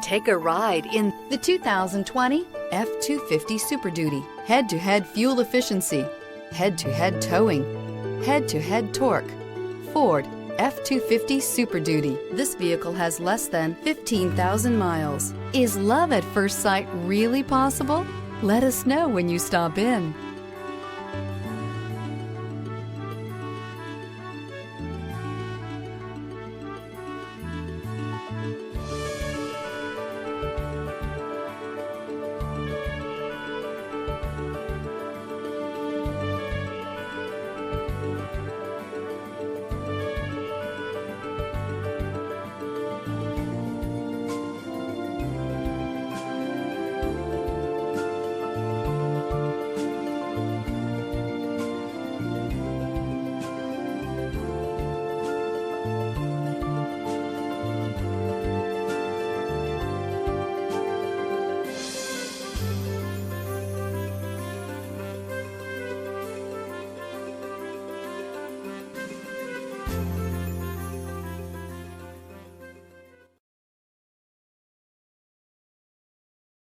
Take a ride in the 2020 F-250 Super Duty. Head-to-head fuel efficiency, head-to-head towing, head-to-head torque. Ford F-250 Super Duty. This vehicle has less than 15,000 miles. Is love at first sight really possible? Let us know when you stop in.